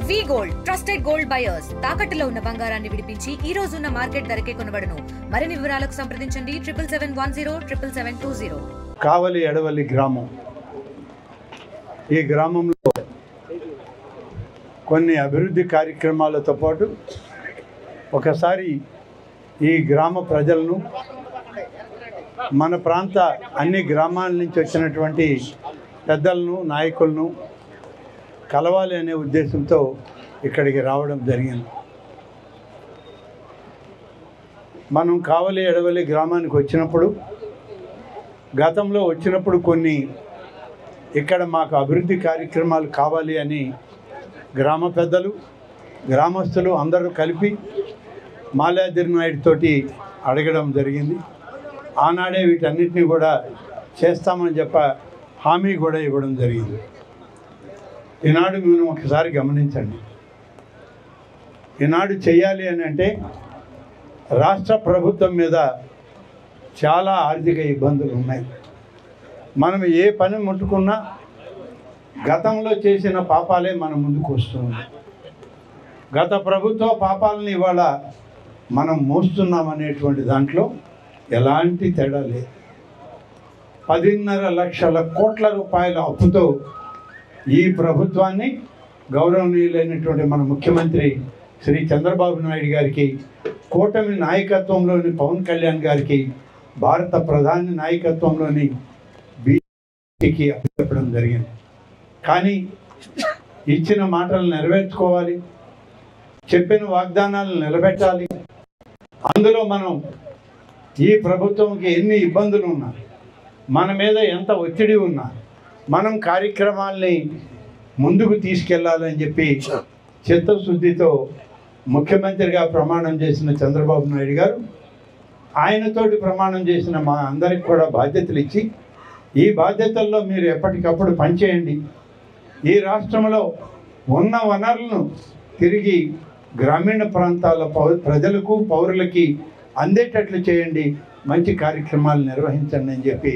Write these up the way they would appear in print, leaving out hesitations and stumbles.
వి gold trusted gold buyers తాకట్టులో ఉన్న బంగారాన్ని విడిపించి ఈ రోజు ఉన్న మార్కెట్ ధరకే కొనబడును. మరిన్ని వివరాలకు సంప్రదించండి 7710 కావలి ఎడవల్లి గ్రామం. ఈ గ్రామంలో కొన్ని అభివృద్ధి కార్యక్రమాలతో పాటు ఒకసారి ఈ గ్రామ ప్రజలను, మన ప్రాంత అన్ని గ్రామాల నుంచి వచ్చినటువంటి పెద్దలను, నాయకులను కలవాలి అనే ఉద్దేశంతో ఇక్కడికి రావడం జరిగింది. మనం కావలి ఎడవల్లి గ్రామానికి వచ్చినప్పుడు, గతంలో వచ్చినప్పుడు కొన్ని ఇక్కడ మాకు అభివృద్ధి కార్యక్రమాలు కావాలి అని గ్రామ పెద్దలు, గ్రామస్తులు అందరూ కలిపి మాల్యాద్రి నాయుడు తోటి అడగడం జరిగింది. ఆనాడే వీటన్నిటిని కూడా చేస్తామని హామీ కూడా ఇవ్వడం జరిగింది. ఈనాడు మనం ఒకసారి గమనించండి. ఈనాడు చేయాలి అని అంటే రాష్ట్ర ప్రభుత్వం మీద చాలా ఆర్థిక ఇబ్బందులు ఉన్నాయి. మనం ఏ పని ముట్టుకున్నా గతంలో చేసిన పాపాలే మన ముందుకు వస్తున్నాయి. గత ప్రభుత్వ పాపాలని ఇవాళ మనం మోస్తున్నామనేటువంటి దాంట్లో ఎలాంటి తేడా లేదు. 10.5 లక్షల కోట్ల రూపాయల అప్పుతో ఈ ప్రభుత్వాన్ని గౌరవనీయులైనటువంటి మన ముఖ్యమంత్రి శ్రీ చంద్రబాబు నాయుడు గారికి, కూటమి నాయకత్వంలోని పవన్ కళ్యాణ్ గారికి, భారత ప్రధాని నాయకత్వంలోని బీజేపీకి అప్పచెప్పడం జరిగింది. కానీ ఇచ్చిన మాటలు నెరవేర్చుకోవాలి, చెప్పిన వాగ్దానాలను నిలబెట్టాలి. అందులో మనం ఈ ప్రభుత్వంకి ఎన్ని ఇబ్బందులు ఉన్నా, మన మీద ఎంత ఒత్తిడి ఉన్నా, మనం కార్యక్రమాల్ని ముందుకు తీసుకెళ్లాలని చెప్పి చిత్తశుద్ధితో ముఖ్యమంత్రిగా ప్రమాణం చేసిన చంద్రబాబు నాయుడు గారు, ఆయనతోటి ప్రమాణం చేసిన మా అందరికి కూడా బాధ్యతలు ఇచ్చి, ఈ బాధ్యతల్లో మీరు ఎప్పటికప్పుడు పనిచేయండి, ఈ రాష్ట్రంలో ఉన్న వనరులను తిరిగి గ్రామీణ ప్రాంతాల ప్రజలకు, పౌరులకి అందేటట్లు చేయండి, మంచి కార్యక్రమాలు నిర్వహించండి అని చెప్పి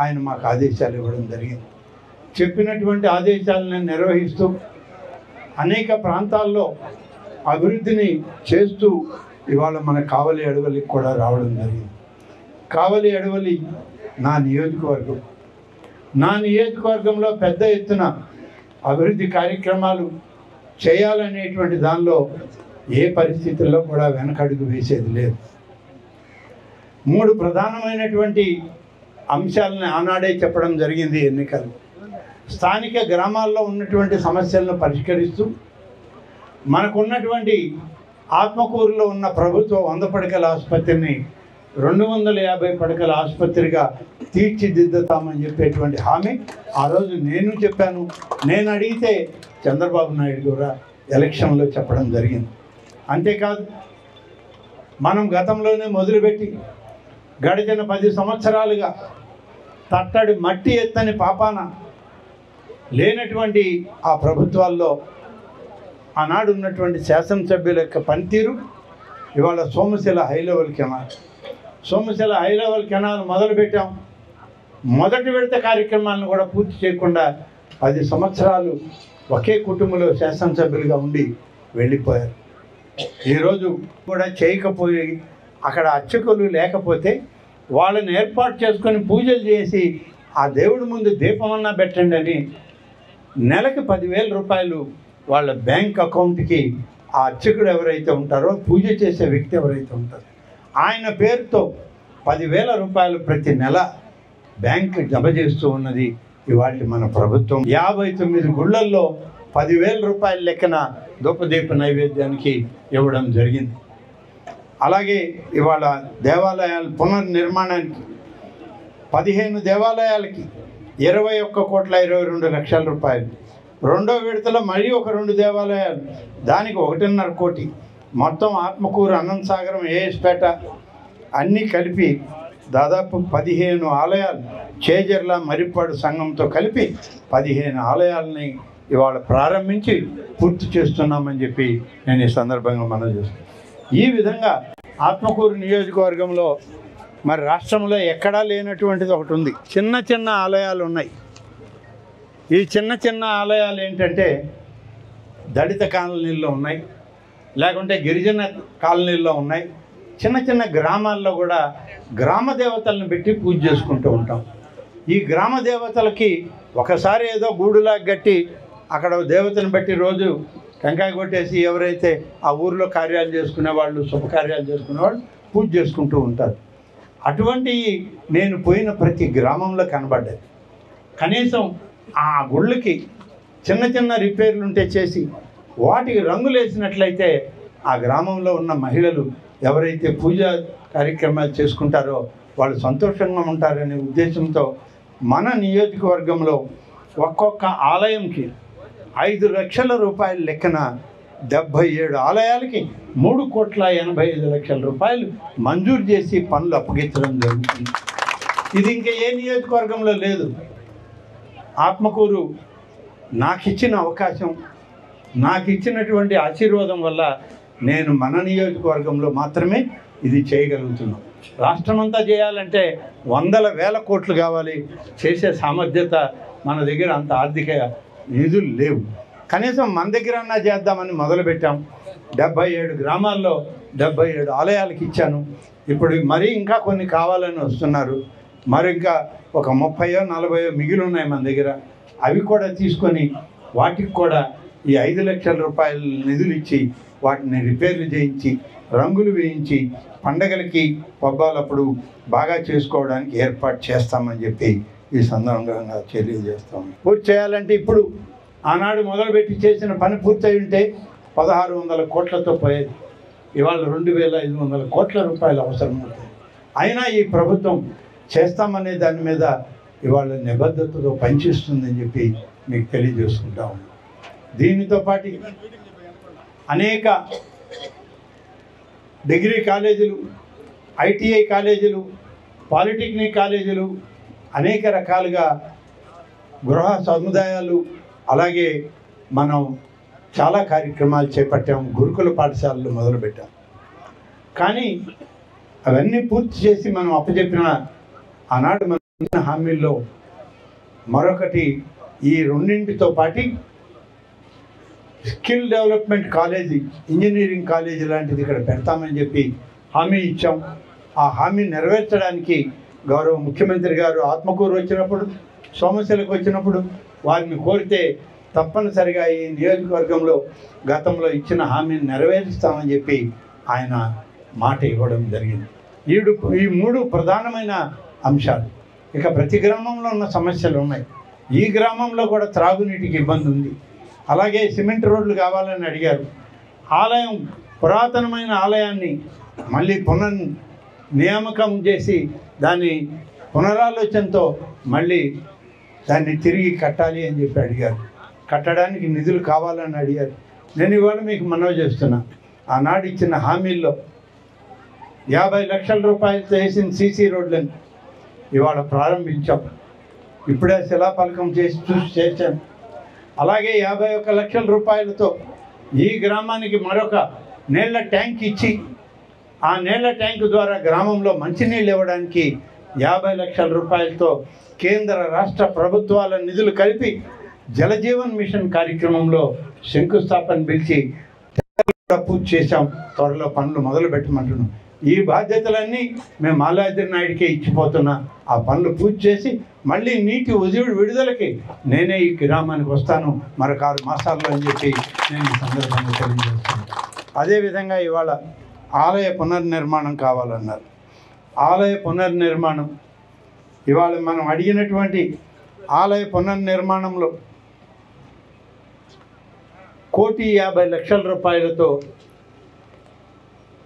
ఆయన మాకు ఆదేశాలు ఇవ్వడం జరిగింది. చెప్పినటువంటి ఆదేశాలను నిర్వహిస్తూ అనేక ప్రాంతాల్లో అభివృద్ధిని చేస్తూ ఇవాళ మన కావలి ఎడవల్లికి కూడా రావడం జరిగింది. కావలి ఎడవల్లి నా నియోజకవర్గం. నా నియోజకవర్గంలో పెద్ద ఎత్తున అభివృద్ధి కార్యక్రమాలు చేయాలనేటువంటి దానిలో ఏ పరిస్థితుల్లో కూడా వెనకడుగు వేసేది లేదు. 3 ప్రధానమైనటువంటి అంశాలను ఆనాడే చెప్పడం జరిగింది. ఎన్నికలు స్థానిక గ్రామాల్లో ఉన్నటువంటి సమస్యలను పరిష్కరిస్తూ, మనకున్నటువంటి ఆత్మకూరులో ఉన్న ప్రభుత్వ 100 పడకల ఆసుపత్రిని 250 పడకల ఆసుపత్రిగా తీర్చిదిద్దుతామని చెప్పేటువంటి హామీ ఆ రోజు నేను చెప్పాను. నేను అడిగితే చంద్రబాబు నాయుడు కూడా ఎలక్షన్లో చెప్పడం జరిగింది. అంతేకాదు, మనం గతంలోనే మొదలుపెట్టి గడిచిన 10 సంవత్సరాలుగా తట్టడి మట్టి ఎత్తని పాపాన లేనటువంటి ఆ ప్రభుత్వాల్లో ఆనాడు ఉన్నటువంటి శాసనసభ్యుల యొక్క పనితీరు ఇవాళ సోమశిల హై లెవెల్ కెనాల్ మొదలుపెట్టాం. మొదటి విడత కార్యక్రమాలను కూడా పూర్తి చేయకుండా 10 సంవత్సరాలు ఒకే కుటుంబంలో శాసనసభ్యులుగా ఉండి వెళ్ళిపోయారు. ఈరోజు కూడా చేయకపోయి అక్కడ అర్చకులు లేకపోతే వాళ్ళని ఏర్పాటు చేసుకొని పూజలు చేసి ఆ దేవుడి ముందు దీపమన్నా పెట్టండి అని నెలకి 10,000 రూపాయలు వాళ్ళ బ్యాంక్ అకౌంట్కి ఆ అర్చకుడు ఎవరైతే ఉంటారో, పూజ చేసే వ్యక్తి ఎవరైతే ఉంటారో ఆయన పేరుతో 10,000 రూపాయలు ప్రతి నెల బ్యాంక్ జమ చేస్తూ ఉన్నది ఇవాళ మన ప్రభుత్వం. 59 గుళ్ళల్లో 10,000 రూపాయల లెక్కన ధూపదీప నైవేద్యానికి ఇవ్వడం జరిగింది. అలాగే ఇవాళ దేవాలయాల పునర్నిర్మాణానికి 15 దేవాలయాలకి 21,22,00,000 రూపాయలు. రెండో విడతలో మరీ ఒక 2 దేవాలయాలు, దానికి 1.5 కోటి. మొత్తం ఆత్మకూరు, అనంతసాగరం, ఏఎస్పేట అన్నీ కలిపి దాదాపు 15 ఆలయాలు, చేజర్ల మరిపాడు సంఘంతో కలిపి 15 ఆలయాలని ఇవాళ ప్రారంభించి పూర్తి చేస్తున్నామని చెప్పి నేను ఈ సందర్భంగా మనం చేస్తాను. ఈ విధంగా ఆత్మకూరు నియోజకవర్గంలో మరి రాష్ట్రంలో ఎక్కడా లేనటువంటిది ఒకటి ఉంది. చిన్న ఆలయాలు ఉన్నాయి. ఈ చిన్న ఆలయాలు ఏంటంటే దళిత కాలనీల్లో ఉన్నాయి, లేకుంటే గిరిజన కాలనీల్లో ఉన్నాయి. చిన్న చిన్న గ్రామాల్లో కూడా గ్రామ దేవతలను పెట్టి పూజ చేసుకుంటూ ఉంటాం. ఈ గ్రామ దేవతలకి ఒకసారి ఏదో గూడులా కట్టి అక్కడ దేవతను బట్టి రోజు టెంకాయ కొట్టేసి ఎవరైతే ఆ ఊరిలో కార్యాలు చేసుకునే వాళ్ళు, శుభకార్యాలు చేసుకునే వాళ్ళు పూజ చేసుకుంటూ ఉంటారు. అటువంటి నేను పోయిన ప్రతి గ్రామంలో కనబడ్డాయి. కనీసం ఆ గుళ్ళకి చిన్న చిన్న రిపేర్లు ఉంటే చేసి వాటికి రంగులు వేసినట్లయితే ఆ గ్రామంలో ఉన్న మహిళలు ఎవరైతే పూజా కార్యక్రమాలు చేసుకుంటారో వాళ్ళు సంతోషంగా ఉంటారనే ఉద్దేశంతో మన నియోజకవర్గంలో ఒక్కొక్క ఆలయంకి 5 లక్షల రూపాయల లెక్కన 77 ఆలయాలకి 3,85,00,000 రూపాయలు మంజూరు చేసి పనులు అప్పగించడం జరుగుతుంది. ఇది ఇంకా ఏ నియోజకవర్గంలో లేదు. ఆత్మకూరు నాకు ఇచ్చిన అవకాశం, నాకు ఇచ్చినటువంటి ఆశీర్వాదం వల్ల నేను మన నియోజకవర్గంలో మాత్రమే ఇది చేయగలుగుతున్నాం. రాష్ట్రమంతా చేయాలంటే వందల వేల కోట్లు కావాలి. చేసే సామర్థ్యత మన దగ్గర అంత ఆర్థిక నిధులు లేవు. కనీసం మన దగ్గర అన్నా చేద్దామని మొదలుపెట్టాం. 77 గ్రామాల్లో 77 ఆలయాలకు ఇచ్చాను. ఇప్పుడు మరీ ఇంకా కొన్ని కావాలని వస్తున్నారు. మరి ఇంకా ఒక 30-40 మిగిలి ఉన్నాయి మన దగ్గర. అవి కూడా తీసుకొని వాటికి కూడా ఈ 5 లక్షల రూపాయల నిధులు ఇచ్చి వాటిని రిపేర్లు చేయించి రంగులు వేయించి పండగలకి పబ్బాలప్పుడు బాగా చేసుకోవడానికి ఏర్పాటు చేస్తామని చెప్పి ఈ సందర్భంగా తెలియజేస్తాం. పూర్తి చేయాలంటే ఇప్పుడు ఆనాడు మొదలుపెట్టి చేసిన పని పూర్తయి ఉంటే 1,600 కోట్లతో పోయేది. ఇవాళ 2,500 కోట్ల రూపాయలు అవసరం అవుతుంది. అయినా ఈ ప్రభుత్వం చేస్తామనే దాని మీద ఇవాళ నిబద్ధతతో పనిచేస్తుందని చెప్పి మీకు తెలియజేసుకుంటా ఉన్నాం. దీనితో పాటు అనేక డిగ్రీ కాలేజీలు, ఐటీఐ కాలేజీలు, పాలిటెక్నిక్ కాలేజీలు, అనేక రకాలుగా గృహ సముదాయాలు, అలాగే మనం చాలా కార్యక్రమాలు చేపట్టాము. గురుకుల పాఠశాలలు మొదలుపెట్టాం. కానీ అవన్నీ పూర్తి చేసి మనం అప్పచెప్పిన ఆనాడు మన హామీల్లో మరొకటి ఈ రెండింటితో పాటు skill development college, engineering college లాంటిది ఇక్కడ పెడతామని చెప్పి హామీ ఇచ్చాం. ఆ హామీ నెరవేర్చడానికి గౌరవ ముఖ్యమంత్రి గారు ఆత్మకూరు వచ్చినప్పుడు, సోమశిలకు వచ్చినప్పుడు వారిని కోరితే తప్పనిసరిగా ఈ నియోజకవర్గంలో గతంలో ఇచ్చిన హామీని నెరవేరుస్తామని చెప్పి ఆయన మాట ఇవ్వడం జరిగింది. ఈ 3 ప్రధానమైన అంశాలు. ఇక ప్రతి గ్రామంలో ఉన్న సమస్యలు ఉన్నాయి. ఈ గ్రామంలో కూడా త్రాగునీటికి ఇబ్బంది ఉంది. అలాగే సిమెంట్ రోడ్లు కావాలని అడిగారు. ఆలయం, పురాతనమైన ఆలయాన్ని మళ్ళీ నియామకం చేసి దాన్ని పునరాలోచనతో మళ్ళీ దాన్ని తిరిగి కట్టాలి అని చెప్పి అడిగారు. కట్టడానికి నిధులు కావాలని అడిగారు. నేను ఇవాళ మీకు మనవి చేస్తున్నా, ఆనాడు ఇచ్చిన హామీల్లో 50 లక్షల రూపాయలతో వేసిన సీసీ రోడ్లను ఇవాళ ప్రారంభించాం. ఇప్పుడే శిలాఫలకం చేశాం. అలాగే 51 లక్షల రూపాయలతో ఈ గ్రామానికి మరొక నీళ్ల ట్యాంక్ ఇచ్చి ఆ నీళ్ల ట్యాంకు ద్వారా గ్రామంలో మంచినీళ్ళు ఇవ్వడానికి 50 లక్షల రూపాయలతో కేంద్ర రాష్ట్ర ప్రభుత్వాల నిధులు కలిపి జలజీవన్ మిషన్ కార్యక్రమంలో శంకుస్థాపన పిలిచి పూర్తి చేశాం. త్వరలో పనులు మొదలు పెట్టమంటున్నాం. ఈ బాధ్యతలన్నీ మేము మాలాద్రి నాయుడికే ఇచ్చిపోతున్నా. ఆ పనులు పూర్తి చేసి మళ్ళీ నీటి విడుదలకి నేనే ఈ గ్రామానికి వస్తాను మరొక 6 మాసాల్లో అని చెప్పి నేను ఈ సందర్భంగా తెలియజేస్తాను. అదేవిధంగా ఇవాళ ఆలయ పునర్నిర్మాణం కావాలన్నారు. ఆలయ పునర్నిర్మాణం ఇవాళ మనం అడిగినటువంటి ఆలయ పునర్నిర్మాణంలో 1,50,00,000 రూపాయలతో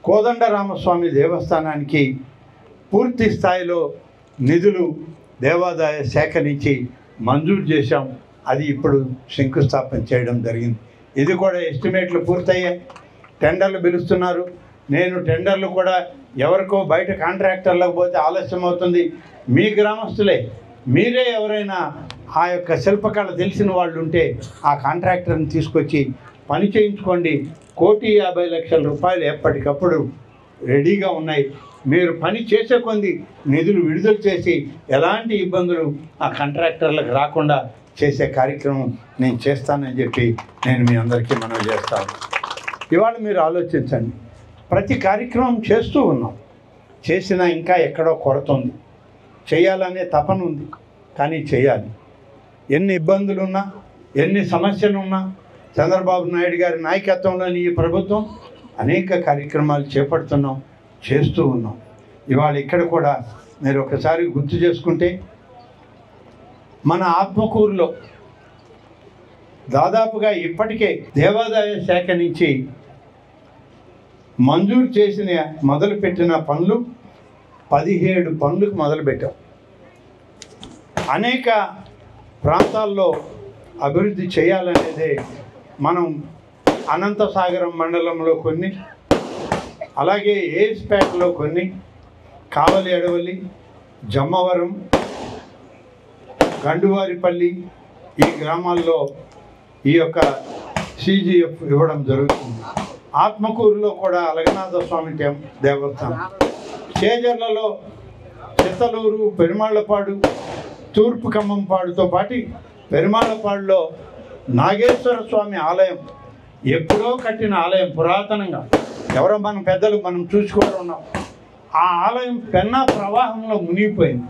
కోదండరామస్వామి దేవస్థానానికి పూర్తి స్థాయిలో నిధులు దేవాదాయ శాఖ నుంచి మంజూరు చేశాం. అది ఇప్పుడు శంకుస్థాపన చేయడం జరిగింది. ఇది కూడా ఎస్టిమేట్లు పూర్తయ్యాయి. టెండర్లు పిలుస్తున్నారు. నేను టెండర్లు కూడా ఎవరికో బయట కాంట్రాక్టర్లకు పోతే ఆలస్యం అవుతుంది. మీ గ్రామస్తులే, మీరే ఎవరైనా ఆ యొక్క శిల్పకళ తెలిసిన వాళ్ళు ఉంటే ఆ కాంట్రాక్టర్ని తీసుకొచ్చి పని చేయించుకోండి. 1,50,00,000 రూపాయలు ఎప్పటికప్పుడు రెడీగా ఉన్నాయి. మీరు పని చేసే కొంది నిధులు విడుదల చేసి ఎలాంటి ఇబ్బందులు ఆ కాంట్రాక్టర్లకు రాకుండా చేసే కార్యక్రమం నేను చేస్తానని చెప్పి నేను మీ అందరికీ మనవి చేస్తాను. ఇవాళ మీరు ఆలోచించండి, ప్రతి కార్యక్రమం చేస్తూ ఉన్నాం, చేసినా ఇంకా ఎక్కడో కొరత ఉంది, చేయాలనే తపన ఉంది, కానీ చేయాలి. ఎన్ని ఇబ్బందులున్నా, ఎన్ని సమస్యలున్నా చంద్రబాబు నాయుడు గారి నాయకత్వంలోని ఈ ప్రభుత్వం అనేక కార్యక్రమాలు చేపడుతున్నాం, చేస్తూ ఉన్నాం. ఇవాళ ఇక్కడ కూడా మీరు ఒకసారి గుర్తు చేసుకుంటే మన ఆత్మకూరులో దాదాపుగా ఇప్పటికే దేవాదాయ శాఖ నుంచి మంజూరు చేసిన మొదలుపెట్టిన పనులు 17 పనులకు మొదలుపెట్టాం. అనేక ప్రాంతాల్లో అభివృద్ధి చేయాలనేదే మనం అనంతసాగరం మండలంలో కొన్ని, అలాగే ఏస్పేటలో కొన్ని, కావలి అడవల్లి, జమ్మవరం, గండువారిపల్లి ఈ గ్రామాల్లో ఈ యొక్క CGF ఇవ్వడం జరుగుతుంది. ఆత్మకూరులో కూడా అలగనాథ స్వామి దేవస్థానం, చేజర్లలో చిత్తలూరు, పెరుమాళ్లపాడు, తూర్పు ఖమ్మంపాడుతో పాటు పెరుమాళ్లపాడులో నాగేశ్వర స్వామి ఆలయం, ఎప్పుడో కట్టిన ఆలయం, పురాతనంగా ఎవరో మన పెద్దలు మనం చూసుకుంటూ ఉన్నాం. ఆ ఆలయం పెన్నా ప్రవాహంలో మునిగిపోయింది.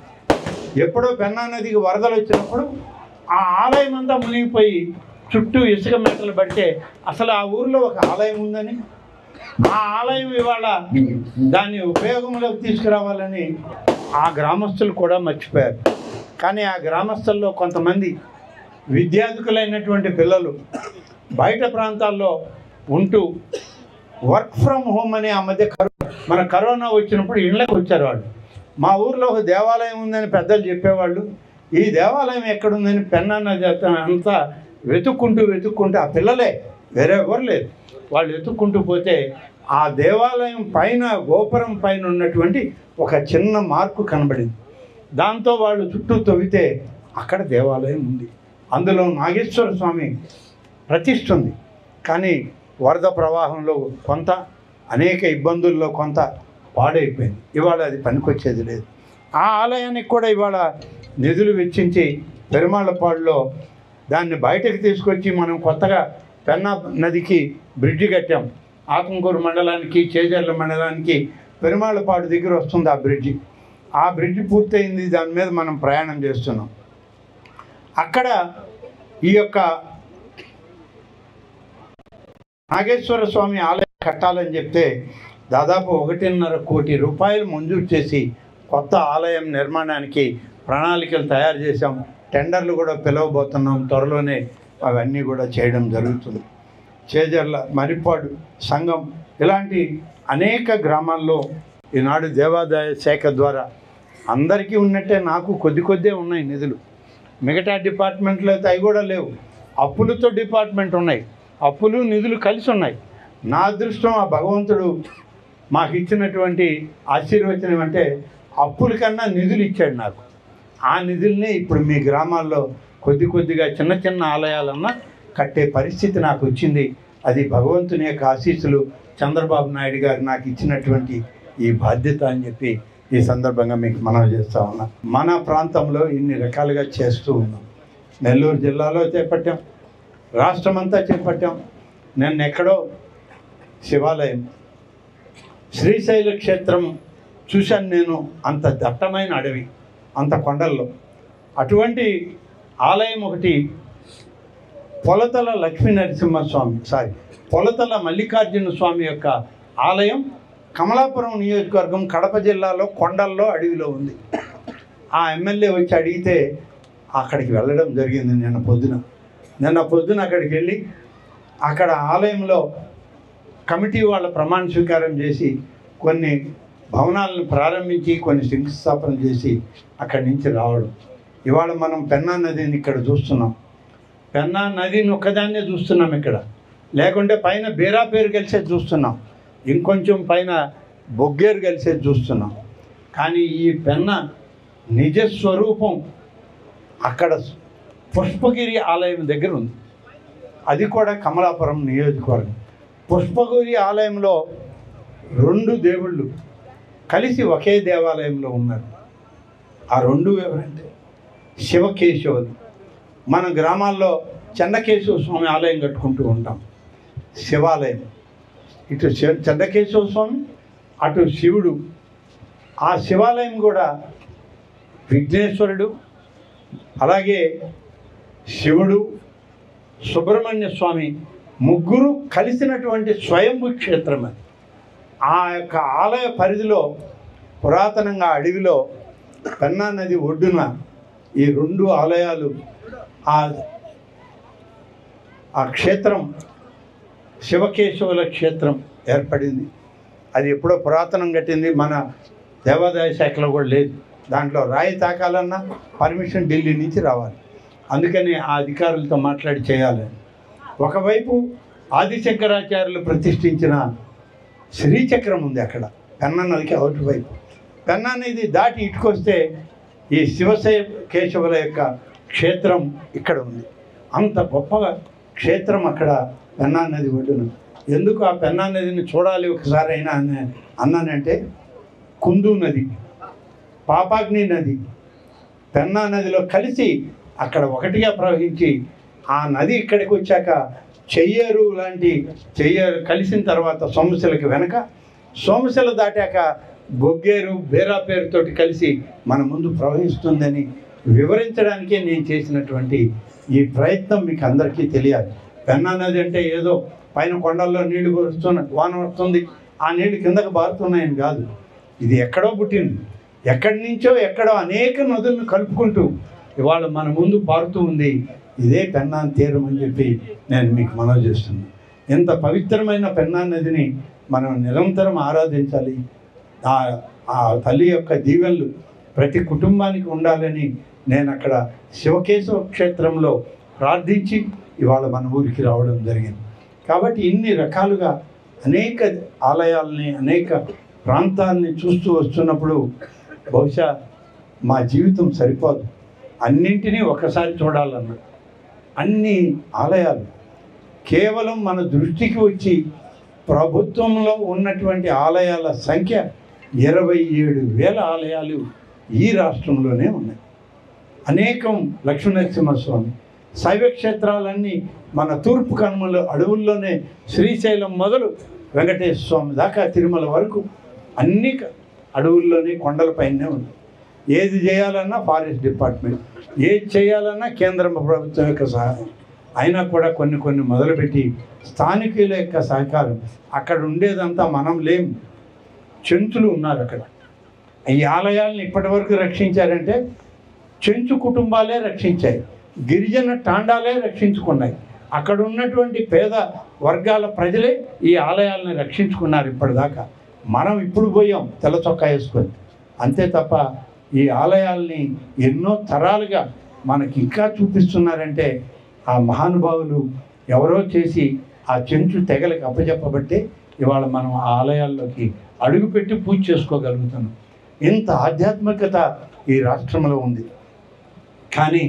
ఎప్పుడో పెన్నా నదికి వరదలు వచ్చినప్పుడు ఆ ఆలయం అంతా మునిగిపోయి చుట్టూ ఇసుక మేటలు పడితే అసలు ఆ ఊరిలో ఒక ఆలయం ఉందని, ఆ ఆలయం ఇవాళ దాన్ని ఉపయోగంలోకి తీసుకురావాలని ఆ గ్రామస్తులు కూడా మర్చిపోయారు. కానీ ఆ గ్రామస్తుల్లో కొంతమంది విద్యార్థులైనటువంటి పిల్లలు బయట ప్రాంతాల్లో ఉంటూ వర్క్ ఫ్రమ్ హోమ్ అని ఆ మధ్య మన కరోనా వచ్చినప్పుడు ఇళ్ళకి వచ్చారు వాళ్ళు. మా ఊర్లో ఒక దేవాలయం ఉందని పెద్దలు చెప్పేవాళ్ళు. ఈ దేవాలయం ఎక్కడుందని పెన్నా నది అంతా వెతుక్కుంటూ ఆ పిల్లలే, వేరే ఎవరు లేదు, వాళ్ళు వెతుక్కుంటూ పోతే ఆ దేవాలయం పైన, గోపురం పైన ఉన్నటువంటి ఒక చిన్న మార్కు కనబడింది. దాంతో వాళ్ళు చుట్టూ తవ్వితే అక్కడ దేవాలయం ఉంది. అందులో నాగేశ్వర స్వామి ప్రతిష్ఠ ఉంది. కానీ వరద ప్రవాహంలో కొంత, అనేక ఇబ్బందుల్లో కొంత పాడైపోయింది. ఇవాళ అది పనికొచ్చేది లేదు. ఆ ఆలయానికి కూడా ఇవాళ నిధులు వెచ్చించి పెరుమాళ్లపాడులో దాన్ని బయటకు తీసుకొచ్చి మనం కొత్తగా పెన్నా నదికి బ్రిడ్జి కట్టాం. ఆత్మకూరు మండలానికి, చేజర్ల మండలానికి పెరుమాళ్లపాడు దగ్గర వస్తుంది ఆ బ్రిడ్జి. ఆ బ్రిడ్జి పూర్తయింది, దాని మీద మనం ప్రయాణం చేస్తున్నాం. అక్కడ ఈ యొక్క నాగేశ్వర స్వామి ఆలయం కట్టాలని చెప్తే దాదాపు 1.5 కోటి రూపాయలు మంజూరు చేసి కొత్త ఆలయం నిర్మాణానికి ప్రణాళికలు తయారు చేశాం. టెండర్లు కూడా పిలవబోతున్నాం, త్వరలోనే అవన్నీ కూడా చేయడం జరుగుతుంది. చేజర్ల, మరిపాడు, సంఘం ఇలాంటి అనేక గ్రామాల్లో ఈనాడు దేవాదాయ శాఖ ద్వారా అందరికీ ఉన్నట్టే నాకు కొద్దిగా ఉన్నాయి నిధులు. మిగతా డిపార్ట్మెంట్లో అయితే అవి కూడా లేవు. అప్పులతో డిపార్ట్మెంట్ ఉన్నాయి, అప్పులు నిధులు కలిసి ఉన్నాయి. నా అదృష్టం ఆ భగవంతుడు మాకు ఇచ్చినటువంటి ఆశీర్వచనం అంటే అప్పుల కన్నా నిధులు ఇచ్చాడు నాకు. ఆ నిధుల్ని ఇప్పుడు మీ గ్రామాల్లో కొద్దిగా చిన్న ఆలయాలన్నా కట్టే పరిస్థితి నాకు వచ్చింది. అది భగవంతుని యొక్క ఆశీస్సులు, చంద్రబాబు నాయుడు గారు నాకు ఇచ్చినటువంటి ఈ బాధ్యత అని చెప్పి ఈ సందర్భంగా మీకు మనవి చేస్తూ ఉన్నా. మన ప్రాంతంలో ఇన్ని రకాలుగా చేస్తూ ఉన్నాం. నెల్లూరు జిల్లాలో చేపట్టాం, రాష్ట్రమంతా చేపట్టాం. ఎక్కడో శివాలయం, శ్రీశైల క్షేత్రం చూశాను నేను. అంత దట్టమైన అడవి, అంత కొండల్లో అటువంటి ఆలయం ఒకటి పొలతల పొలతల మల్లికార్జున స్వామి యొక్క ఆలయం కమలాపురం నియోజకవర్గం, కడప జిల్లాలో కొండల్లో అడవిలో ఉంది. ఆ ఎమ్మెల్యే వచ్చి అడిగితే అక్కడికి వెళ్ళడం జరిగింది నిన్న పొద్దున అక్కడికి వెళ్ళి అక్కడ ఆలయంలో కమిటీ వాళ్ళ ప్రమాణ స్వీకారం చేసి కొన్ని భవనాలను ప్రారంభించి కొన్ని శంకుస్థాపన చేసి అక్కడి నుంచి రావడం. ఇవాళ మనం పెన్నా నదిని ఇక్కడ చూస్తున్నాం. పెన్నా నదిని ఒక్కదాన్నే చూస్తున్నాం ఇక్కడ, లేకుంటే పైన బీరా పేరు కలిసేది చూస్తున్నాం, ఇంకొంచెం పైన బొగ్గేరు కలిసేది చూస్తున్నాం. కానీ ఈ పెన్నా నిజస్వరూపం అక్కడ పుష్పగిరి ఆలయం దగ్గర ఉంది. అది కూడా కమలాపురం నియోజకవర్గం. పుష్పగిరి ఆలయంలో 2 దేవుళ్ళు కలిసి ఒకే దేవాలయంలో ఉన్నారు. ఆ 2 ఎవరంటే శివకేశవులు. మన గ్రామాల్లో చెన్నకేశవ స్వామి ఆలయం కట్టుకుంటూ ఉంటాం, శివాలయం. ఇటు చెన్నకేశవ స్వామి, అటు శివుడు. ఆ శివాలయం కూడా విఘ్నేశ్వరుడు, అలాగే శివుడు, సుబ్రహ్మణ్య స్వామి ముగ్గురు కలిసినటువంటి స్వయంభూ క్షేత్రం అది. ఆ యొక్క ఆలయ పరిధిలో పురాతనంగా అడవిలో పెన్నా నది ఒడ్డున ఈ 2 ఆలయాలు, ఆ క్షేత్రం శివకేశవుల క్షేత్రం ఏర్పడింది. అది ఎప్పుడో పురాతనం కట్టింది, మన దేవాదాయ శాఖలో కూడా లేదు. దాంట్లో రాయి తాకాలన్నా పర్మిషన్ ఢిల్లీ నుంచి రావాలి. అందుకని ఆ అధికారులతో మాట్లాడి చేయాలి. ఒకవైపు ఆదిశంకరాచార్యులు ప్రతిష్ఠించిన శ్రీచక్రం ఉంది అక్కడ పెన్నా నదికి అవటివైపు. పెన్నా నది దాటి ఇటుకొస్తే ఈ కేశవుల యొక్క క్షేత్రం ఇక్కడ ఉంది. అంత గొప్ప క్షేత్రం అక్కడ పెన్నా నది ఒడ్డున. ఎందుకు ఆ పెన్నా నదిని చూడాలి ఒకసారి అయినా అన్నానంటే, కుందు నది, పాపాగ్ని నది పెన్నా నదిలో కలిసి అక్కడ ఒకటిగా ప్రవహించి, ఆ నది ఇక్కడికి వచ్చాక చెయ్యేరు లాంటి చెయ్యేరు కలిసిన తర్వాత సోమశిలకి వెనక, సోమశిల దాటాక బొగ్గేరు బేరా పేరుతోటి కలిసి మన ముందు ప్రవహిస్తుందని వివరించడానికే నేను చేసినటువంటి ఈ ప్రయత్నం మీకు అందరికీ తెలియాలి. పెన్నా నది అంటే ఏదో పైన కొండల్లో నీళ్లు వాన వస్తుంది, ఆ నీళ్లు కిందకు బారుతున్నాయని కాదు. ఇది ఎక్కడో పుట్టింది, ఎక్కడి నుంచో ఎక్కడో అనేక నదులను కలుపుకుంటూ ఇవాళ మన ముందు పారుతూ ఉంది. ఇదే పెన్నా తీరం అని చెప్పి నేను మీకు మనవి చేస్తున్నాను. ఎంత పవిత్రమైన పెన్నా నదిని మనం నిరంతరం ఆరాధించాలి. ఆ తల్లి యొక్క దీవెనలు ప్రతి కుటుంబానికి ఉండాలని నేను అక్కడ శివకేశవ క్షేత్రంలో ప్రార్థించి ఇవాళ మన ఊరికి రావడం జరిగింది. కాబట్టి ఇన్ని రకాలుగా అనేక ఆలయాలని, అనేక ప్రాంతాలని చూస్తూ వస్తున్నప్పుడు బహుశా మా జీవితం సరిపోదు, అన్నింటినీ ఒకసారి చూడాలన్నా. అన్ని ఆలయాలు కేవలం మన దృష్టికి వచ్చి ప్రభుత్వంలో ఉన్నటువంటి ఆలయాల సంఖ్య 27,000 ఆలయాలు ఈ రాష్ట్రంలోనే ఉన్నాయి. అనేకం లక్ష్మీనరసింహస్వామి, శైవ క్షేత్రాలన్నీ మన తూర్పు కనుమల అడవుల్లోనే శ్రీశైలం మొదలు వెంకటేశ్వర స్వామి దాకా తిరుమల వరకు అన్ని అడవుల్లోనే కొండలపైనే ఉంది. ఏది చేయాలన్నా ఫారెస్ట్ డిపార్ట్మెంట్, ఏది చేయాలన్నా కేంద్ర ప్రభుత్వం యొక్క సహాయం. అయినా కూడా కొన్ని మొదలుపెట్టి స్థానికుల యొక్క సహకారం. అక్కడ ఉండేదంతా మనం లేము, చెంచులు ఉన్నారు అక్కడ. ఈ ఆలయాలను ఇప్పటి వరకు రక్షించారంటే చెంచు కుటుంబాలే రక్షించాయి, గిరిజన తాండాలే రక్షించుకున్నాయి. అక్కడ ఉన్నటువంటి పేద వర్గాల ప్రజలే ఈ ఆలయాలను రక్షించుకున్నారు ఇప్పటిదాకా. మనం ఇప్పుడు పోయాం తెల్ల చొక్కా వేసుకొని, అంతే తప్ప ఈ ఆలయాల్ని ఎన్నో తరాలుగా మనకి ఇంకా చూపిస్తున్నారంటే ఆ మహానుభావులు ఎవరో చేసి ఆ చెంచు తెగలకి అప్పచెప్పబట్టే ఇవాళ మనం ఆ ఆలయాల్లోకి అడుగుపెట్టి పూజ చేసుకోగలుగుతున్నాం. ఇంత ఆధ్యాత్మికత ఈ రాష్ట్రంలో ఉంది. కానీ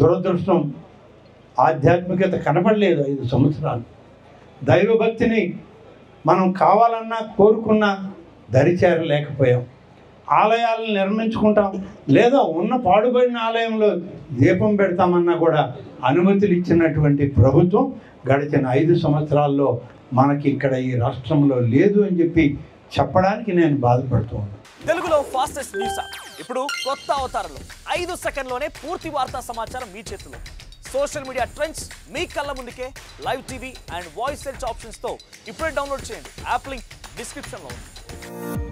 దురదృష్టం, ఆధ్యాత్మికత కనపడలేదు 5 సంవత్సరాలు. దైవభక్తిని మనం కావాలన్నా కోరుకున్నా దరిచేరలేకపోయాం. ఆలయాలను నిర్మించుకుంటాం, లేదా ఉన్న పాడుబడిన ఆలయంలో దీపం పెడతామన్నా కూడా అనుమతులు ఇచ్చినటువంటి ప్రభుత్వం గడిచిన 5 సంవత్సరాల్లో మనకి ఇక్కడ ఈ రాష్ట్రంలో లేదు అని చెప్పి చెప్పడానికి నేను బాధపడుతూ ఉన్నాను. తెలుగులో ఫాస్టెస్ట్ న్యూస్ ఇప్పుడు కొత్త అవతారంలో 5 సెకండ్లోనే పూర్తి వార్తా సమాచారం మీ చేతిలో. సోషల్ మీడియా ట్రెండ్స్ మీ కళ్ళ ముందుకే live TV and voice search ఆప్షన్స్తో ఇప్పుడే డౌన్లోడ్ చేయండి. యాప్ లింక్ డిస్క్రిప్షన్లో ఉంది.